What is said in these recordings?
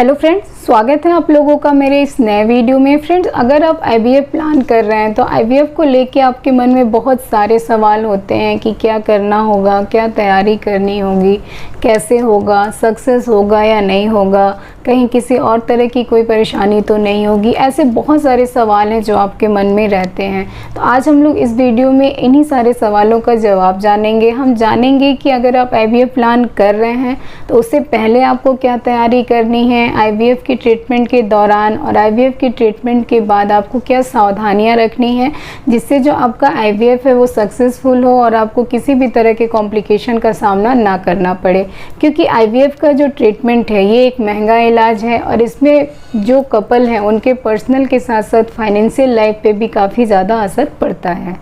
Hello friends, स्वागत है आप लोगों का मेरे इस नए वीडियो में। फ्रेंड्स, अगर आप आईवीएफ प्लान कर रहे हैं तो आईवीएफ को लेके आपके मन में बहुत सारे सवाल होते हैं कि क्या करना होगा, क्या तैयारी करनी होगी, कैसे होगा, सक्सेस होगा या नहीं होगा, कहीं किसी और तरह की कोई परेशानी तो नहीं होगी। ऐसे बहुत सारे सवाल हैं जो आपके मन में रहते हैं। तो आज हम लोग इस वीडियो में इन्हीं सारे सवालों का जवाब जानेंगे। हम जानेंगे कि अगर आप आईवीएफ प्लान कर रहे हैं तो उससे पहले आपको क्या तैयारी करनी है, आईवीएफ की ट्रीटमेंट के दौरान और आईवीएफ की ट्रीटमेंट के बाद आपको क्या सावधानियां रखनी है जिससे जो आपका आईवीएफ है वो सक्सेसफुल हो और आपको किसी भी तरह के कॉम्प्लिकेशन का सामना ना करना पड़े। क्योंकि आईवीएफ का जो ट्रीटमेंट है ये एक महंगा इलाज है और इसमें जो कपल हैं उनके पर्सनल के साथ साथ फाइनेंशियल लाइफ पे भी काफ़ी ज़्यादा असर पड़ता है।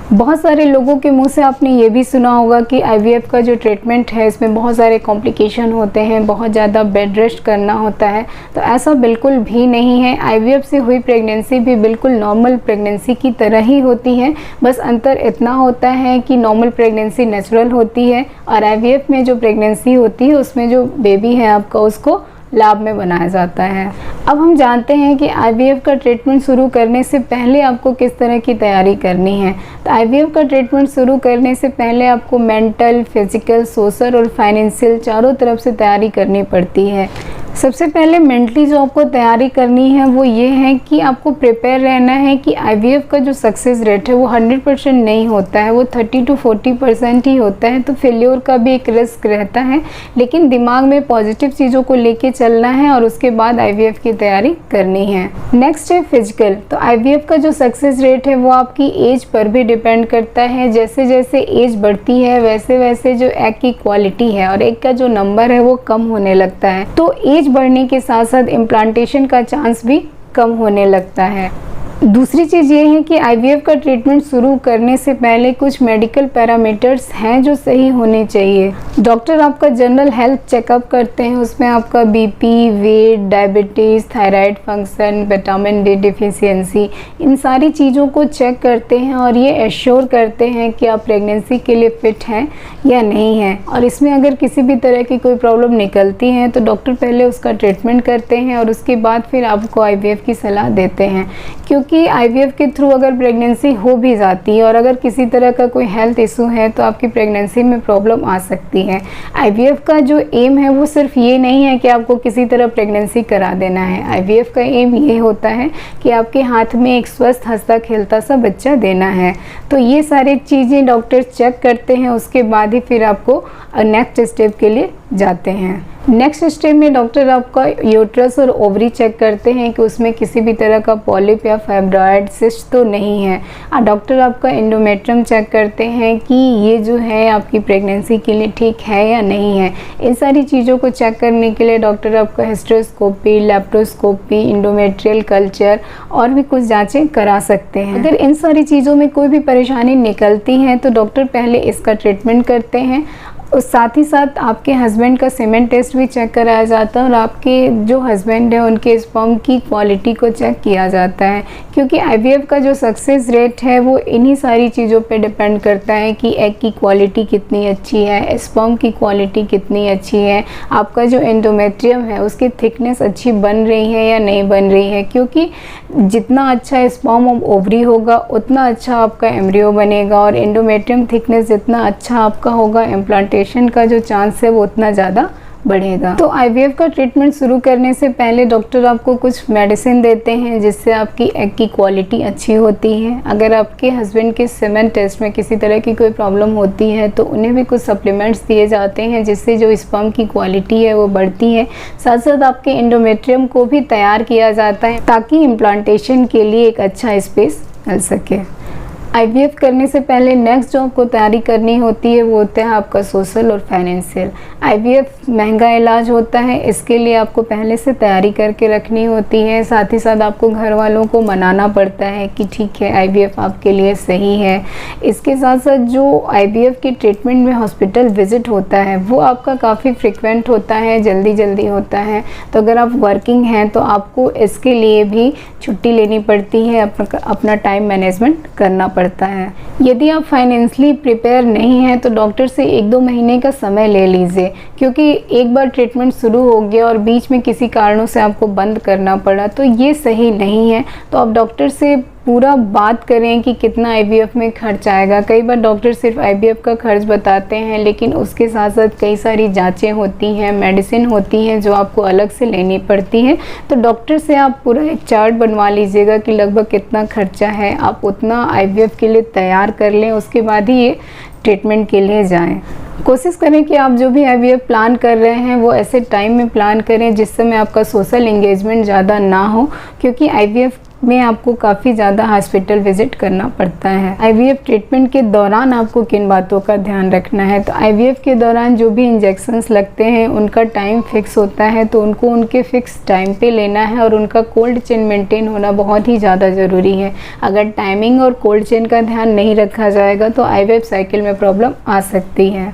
बहुत सारे लोगों के मुंह से आपने ये भी सुना होगा कि आईवीएफ का जो ट्रीटमेंट है इसमें बहुत सारे कॉम्प्लिकेशन होते हैं, बहुत ज़्यादा बेड रेस्ट करना होता है। तो ऐसा बिल्कुल भी नहीं है। आईवीएफ से हुई प्रेगनेंसी भी बिल्कुल नॉर्मल प्रेगनेंसी की तरह ही होती है। बस अंतर इतना होता है कि नॉर्मल प्रेगनेंसी नेचुरल होती है और आईवीएफ में जो प्रेगनेंसी होती है उसमें जो बेबी है आपका उसको लैब में बनाया जाता है। अब हम जानते हैं कि आईवीएफ का ट्रीटमेंट शुरू करने से पहले आपको किस तरह की तैयारी करनी है। तो आईवीएफ का ट्रीटमेंट शुरू करने से पहले आपको मेंटल, फिजिकल, सोशल और फाइनेंशियल चारों तरफ से तैयारी करनी पड़ती है। सबसे पहले मेंटली जो आपको तैयारी करनी है वो ये है कि आपको प्रिपेयर रहना है कि आईवीएफ का जो सक्सेस रेट है वो 100% नहीं होता है, वो 30 to 40% ही होता है। तो फेल्योर का भी एक रिस्क रहता है, लेकिन दिमाग में पॉजिटिव चीज़ों को लेके चलना है और उसके बाद आईवीएफ की तैयारी करनी है। नेक्स्ट है फिजिकल। तो आईवीएफ का जो सक्सेस रेट है वो आपकी एज पर भी डिपेंड करता है। जैसे जैसे एज बढ़ती है वैसे वैसे जो एग की क्वालिटी है और एग का जो नंबर है वो कम होने लगता है। तो एज बढ़ने के साथ साथ इम्प्लांटेशन का चांस भी कम होने लगता है। दूसरी चीज़ ये है कि आईवीएफ का ट्रीटमेंट शुरू करने से पहले कुछ मेडिकल पैरामीटर्स हैं जो सही होने चाहिए। डॉक्टर आपका जनरल हेल्थ चेकअप करते हैं, उसमें आपका BP, weight, diabetes, thyroid function, vitamin D deficiency, इन सारी चीज़ों को चेक करते हैं और ये एश्योर करते हैं कि आप प्रेगनेंसी के लिए फिट हैं या नहीं हैं। और इसमें अगर किसी भी तरह की कोई प्रॉब्लम निकलती है तो डॉक्टर पहले उसका ट्रीटमेंट करते हैं और उसके बाद फिर आपको आईवीएफ की सलाह देते हैं। क्योंकि आईवीएफ के थ्रू अगर प्रेगनेंसी हो भी जाती है और अगर किसी तरह का कोई हेल्थ इशू है तो आपकी प्रेगनेंसी में प्रॉब्लम आ सकती है। आईवीएफ का जो एम है वो सिर्फ ये नहीं है कि आपको किसी तरह प्रेगनेंसी करा देना है। आईवीएफ का एम ये होता है कि आपके हाथ में एक स्वस्थ हंसता खेलता सा बच्चा देना है। तो ये सारी चीज़ें डॉक्टर चेक करते हैं, उसके बाद ही फिर आपको नेक्स्ट स्टेप के लिए जाते हैं। नेक्स्ट स्टेप में डॉक्टर आपका यूट्रस और ओवरी चेक करते हैं कि उसमें किसी भी तरह का पॉलिप या फाइब्रॉइड सिस्ट तो नहीं है। और डॉक्टर आपका एंडोमेट्रियम चेक करते हैं कि ये जो है आपकी प्रेगनेंसी के लिए ठीक है या नहीं है। इन सारी चीज़ों को चेक करने के लिए डॉक्टर आपका हिस्ट्रोस्कोपी, लैप्रोस्कोपी, इंडोमेट्रियल कल्चर और भी कुछ जांचें करा सकते हैं। अगर इन सारी चीज़ों में कोई भी परेशानी निकलती है तो डॉक्टर पहले इसका ट्रीटमेंट करते हैं। और साथ ही साथ आपके हस्बैंड का सीमेन टेस्ट भी चेक कराया जाता है और आपके जो हस्बैंड है उनके स्पर्म की क्वालिटी को चेक किया जाता है। क्योंकि आईवीएफ का जो सक्सेस रेट है वो इन्हीं सारी चीज़ों पे डिपेंड करता है कि एग की क्वालिटी कितनी अच्छी है, स्पर्म की क्वालिटी कितनी अच्छी है, आपका जो एंडोमेट्रियम है उसकी थिकनेस अच्छी बन रही है या नहीं बन रही है। क्योंकि जितना अच्छा स्पर्म और ओवरी होगा उतना अच्छा आपका एम्ब्रियो बनेगा और एंडोमेट्रियम थिकनेस जितना अच्छा आपका होगा इम्प्लांटेशन का जो चांस है वो उतना ज़्यादा बढ़ेगा। तो आईवीएफ का ट्रीटमेंट शुरू करने से पहले डॉक्टर आपको कुछ मेडिसिन देते हैं जिससे आपकी एग की क्वालिटी अच्छी होती है। अगर आपके हस्बैंड के सीमेन टेस्ट में किसी तरह की कोई प्रॉब्लम होती है तो उन्हें भी कुछ सप्लीमेंट्स दिए जाते हैं जिससे जो स्पर्म की क्वालिटी है वो बढ़ती है। साथ साथ आपके एंडोमेट्रियम को भी तैयार किया जाता है ताकि इम्प्लांटेशन के लिए एक अच्छा स्पेस मिल सके। आईवीएफ करने से पहले नेक्स्ट जो आपको तैयारी करनी होती है वो होता है आपका सोशल और फाइनेंशियल। आईवीएफ महंगा इलाज होता है, इसके लिए आपको पहले से तैयारी करके रखनी होती है। साथ ही साथ आपको घर वालों को मनाना पड़ता है कि ठीक है आईवीएफ आपके लिए सही है। इसके साथ साथ जो आईवीएफ की ट्रीटमेंट में हॉस्पिटल विजिट होता है वो आपका काफ़ी फ्रिक्वेंट होता है, जल्दी जल्दी होता है। तो अगर आप वर्किंग हैं तो आपको इसके लिए भी छुट्टी लेनी पड़ती है, अपना टाइम मैनेजमेंट करना पड़ता है। पड़ता है। यदि आप फाइनेंशियली प्रिपेयर नहीं हैं तो डॉक्टर से 1-2 महीने का समय ले लीजिए, क्योंकि एक बार ट्रीटमेंट शुरू हो गया और बीच में किसी कारणों से आपको बंद करना पड़ा तो ये सही नहीं है। तो आप डॉक्टर से पूरा बात करें कि कितना आईवीएफ में खर्च आएगा। कई बार डॉक्टर सिर्फ आईवीएफ का खर्च बताते हैं, लेकिन उसके साथ साथ कई सारी जांचें होती हैं, मेडिसिन होती हैं जो आपको अलग से लेनी पड़ती है। तो डॉक्टर से आप पूरा एक चार्ट बनवा लीजिएगा कि लगभग कितना खर्चा है, आप उतना आईवीएफ के लिए तैयार कर लें, उसके बाद ही ये ट्रीटमेंट के लिए जाएं। कोशिश करें कि आप जो भी आईवीएफ प्लान कर रहे हैं वो ऐसे टाइम में प्लान करें जिस समय आपका सोशल एंगेजमेंट ज़्यादा ना हो, क्योंकि आईवीएफ में आपको काफ़ी ज़्यादा हॉस्पिटल विजिट करना पड़ता है। आईवीएफ ट्रीटमेंट के दौरान आपको किन बातों का ध्यान रखना है, तो आईवीएफ के दौरान जो भी इंजेक्शंस लगते हैं उनका टाइम फिक्स होता है, तो उनको उनके फिक्स टाइम पे लेना है और उनका कोल्ड चेन मेंटेन होना बहुत ही ज़्यादा ज़रूरी है। अगर टाइमिंग और कोल्ड चेन का ध्यान नहीं रखा जाएगा तो आईवीएफ साइकिल में प्रॉब्लम आ सकती है।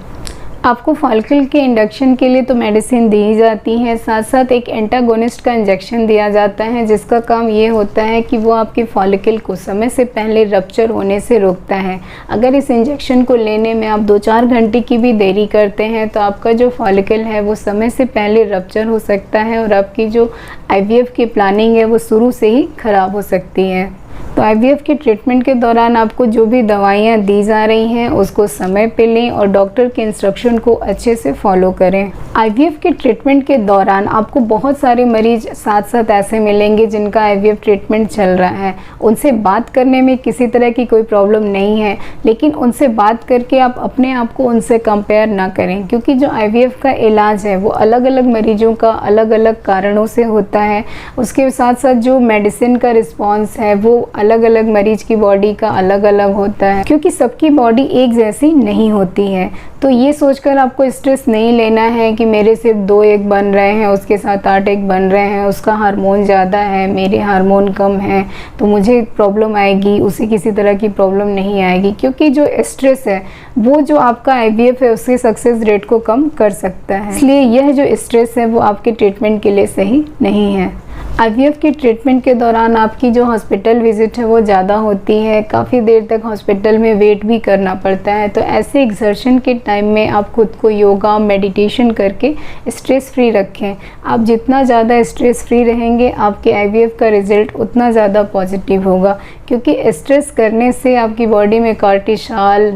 आपको फॉलिकल के इंडक्शन के लिए तो मेडिसिन दी जाती है, साथ साथ एक एंटागोनिस्ट का इंजेक्शन दिया जाता है जिसका काम ये होता है कि वो आपके फॉलिकल को समय से पहले रप्चर होने से रोकता है। अगर इस इंजेक्शन को लेने में आप 2-4 घंटे की भी देरी करते हैं तो आपका जो फॉलिकल है वो समय से पहले रप्चर हो सकता है और आपकी जो आईवीएफ की प्लानिंग है वो शुरू से ही ख़राब हो सकती है। तो आईवीएफ के ट्रीटमेंट के दौरान आपको जो भी दवाइयाँ दी जा रही हैं उसको समय पे लें और डॉक्टर के इंस्ट्रक्शन को अच्छे से फॉलो करें। आईवीएफ के ट्रीटमेंट के दौरान आपको बहुत सारे मरीज साथ साथ ऐसे मिलेंगे जिनका आईवीएफ ट्रीटमेंट चल रहा है। उनसे बात करने में किसी तरह की कोई प्रॉब्लम नहीं है, लेकिन उनसे बात करके आप अपने आप को उनसे कंपेयर ना करें, क्योंकि जो आईवीएफ का इलाज है वो अलग अलग मरीजों का अलग अलग कारणों से होता है। उसके साथ साथ जो मेडिसिन का रिस्पॉन्स है वो अलग अलग मरीज की बॉडी का अलग अलग होता है, क्योंकि सबकी बॉडी एक जैसी नहीं होती है। तो ये सोचकर आपको स्ट्रेस नहीं लेना है कि मेरे सिर्फ 2 एग बन रहे हैं, उसके साथ 8 एग बन रहे हैं, उसका हार्मोन ज़्यादा है, मेरे हार्मोन कम है तो मुझे प्रॉब्लम आएगी, उसे किसी तरह की प्रॉब्लम नहीं आएगी। क्योंकि जो स्ट्रेस है वो जो आपका आईवीएफ है उसके सक्सेस रेट को कम कर सकता है, इसलिए यह जो स्ट्रेस है वो आपके ट्रीटमेंट के लिए सही नहीं है। आईवीएफ के ट्रीटमेंट के दौरान आपकी जो हॉस्पिटल विजिट है वो ज़्यादा होती है, काफ़ी देर तक हॉस्पिटल में वेट भी करना पड़ता है। तो ऐसे एक्सर्शन के टाइम में आप खुद को योगा मेडिटेशन करके स्ट्रेस फ्री रखें। आप जितना ज़्यादा स्ट्रेस फ्री रहेंगे आपके आईवीएफ का रिज़ल्ट उतना ज़्यादा पॉजिटिव होगा, क्योंकि स्ट्रेस करने से आपकी बॉडी में कॉर्टिसोल,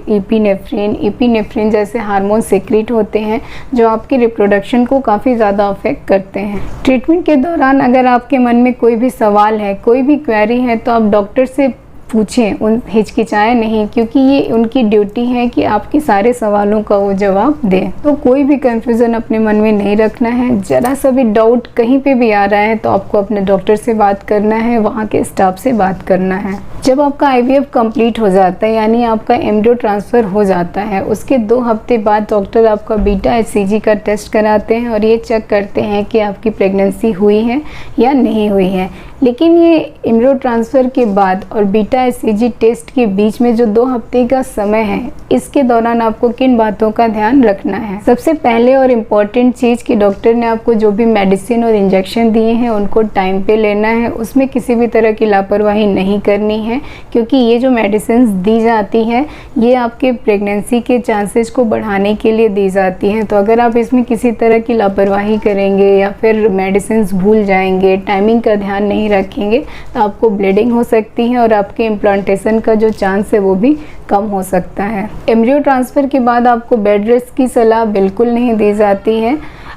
एपिनेफ्रिन जैसे हार्मोन सीक्रेट होते हैं जो आपकी रिप्रोडक्शन को काफ़ी ज़्यादा अफेक्ट करते हैं। ट्रीटमेंट के दौरान अगर आपके मन में कोई भी सवाल है, कोई भी क्वेरी है तो आप डॉक्टर से पूछें, उन हिचकिचाएं नहीं, क्योंकि ये उनकी ड्यूटी है कि आपके सारे सवालों का वो जवाब दें। तो कोई भी कंफ्यूजन अपने मन में नहीं रखना है। ज़रा सा भी डाउट कहीं पे भी आ रहा है तो आपको अपने डॉक्टर से बात करना है, वहाँ के स्टाफ से बात करना है। जब आपका आईवीएफ कंप्लीट हो जाता है यानी आपका एम्ब्रियो ट्रांसफ़र हो जाता है, उसके 2 हफ्ते बाद डॉक्टर आपका बीटा HCG का टेस्ट कराते हैं और ये चेक करते हैं कि आपकी प्रेगनेंसी हुई है या नहीं हुई है। लेकिन ये एम्ब्रियो ट्रांसफ़र के बाद और बीटा HCG टेस्ट के बीच में जो 2 हफ्ते का समय है, इसके दौरान आपको किन बातों का ध्यान रखना है। सबसे पहले और इम्पॉर्टेंट चीज़ कि डॉक्टर ने आपको जो भी मेडिसिन और इंजेक्शन दिए हैं उनको टाइम पे लेना है, उसमें किसी भी तरह की लापरवाही नहीं करनी है, क्योंकि ये जो मेडिसिन दी जाती है ये आपके प्रेगनेंसी के चांसेस को बढ़ाने के लिए दी जाती हैं। तो अगर आप इसमें किसी तरह की लापरवाही करेंगे या फिर मेडिसिन भूल जाएंगे, टाइमिंग का ध्यान नहीं रखेंगे तो आपको ब्लीडिंग हो सकती है और आपके इम्प्लांटेशन का जो चांस है वो भी कम हो सकता है। एम्ब्रियो ट्रांसफ़र के बाद आपको बेड रेस्ट की सलाह बिल्कुल नहीं दी जाती है।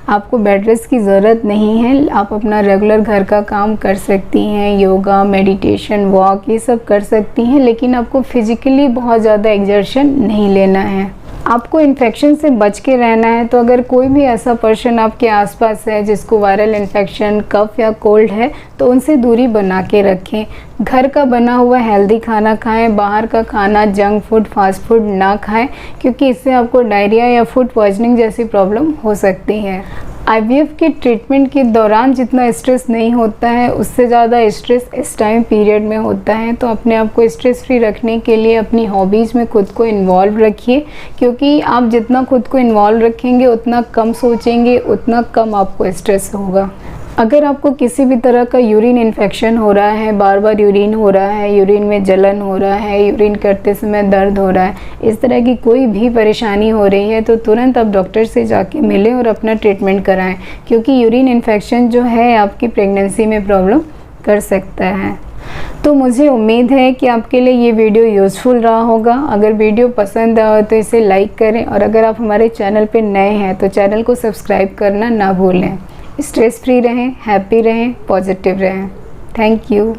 आपको बेड रेस्ट की ज़रूरत नहीं है, आप अपना रेगुलर घर का काम कर सकती हैं, योगा मेडिटेशन वॉक ये सब कर सकती हैं, लेकिन आपको फिज़िकली बहुत ज़्यादा एक्सर्शन नहीं लेना है। आपको इन्फेक्शन से बच के रहना है। तो अगर कोई भी ऐसा पर्सन आपके आसपास है जिसको वायरल इन्फेक्शन, कफ या कोल्ड है तो उनसे दूरी बना के रखें। घर का बना हुआ हेल्दी खाना खाएं, बाहर का खाना जंक फूड फास्ट फूड ना खाएं, क्योंकि इससे आपको डायरिया या फूड पॉइजनिंग जैसी प्रॉब्लम हो सकती है। आईवीएफ के ट्रीटमेंट के दौरान जितना स्ट्रेस नहीं होता है उससे ज़्यादा स्ट्रेस इस टाइम पीरियड में होता है। तो अपने आप को स्ट्रेस फ्री रखने के लिए अपनी हॉबीज़ में खुद को इन्वॉल्व रखिए, क्योंकि आप जितना खुद को इन्वॉल्व रखेंगे उतना कम सोचेंगे, उतना कम आपको स्ट्रेस होगा। अगर आपको किसी भी तरह का यूरिन इन्फेक्शन हो रहा है, बार बार यूरिन हो रहा है, यूरिन में जलन हो रहा है, यूरिन करते समय दर्द हो रहा है, इस तरह की कोई भी परेशानी हो रही है तो तुरंत आप डॉक्टर से जाके मिलें और अपना ट्रीटमेंट कराएं, क्योंकि यूरिन इन्फेक्शन जो है आपकी प्रेगनेंसी में प्रॉब्लम कर सकता है। तो मुझे उम्मीद है कि आपके लिए ये वीडियो यूज़फुल रहा होगा। अगर वीडियो पसंद आए तो इसे लाइक करें, और अगर आप हमारे चैनल पर नए हैं तो चैनल को सब्सक्राइब करना ना भूलें। स्ट्रेस फ्री रहें, हैप्पी रहें, पॉजिटिव रहें। Thank you.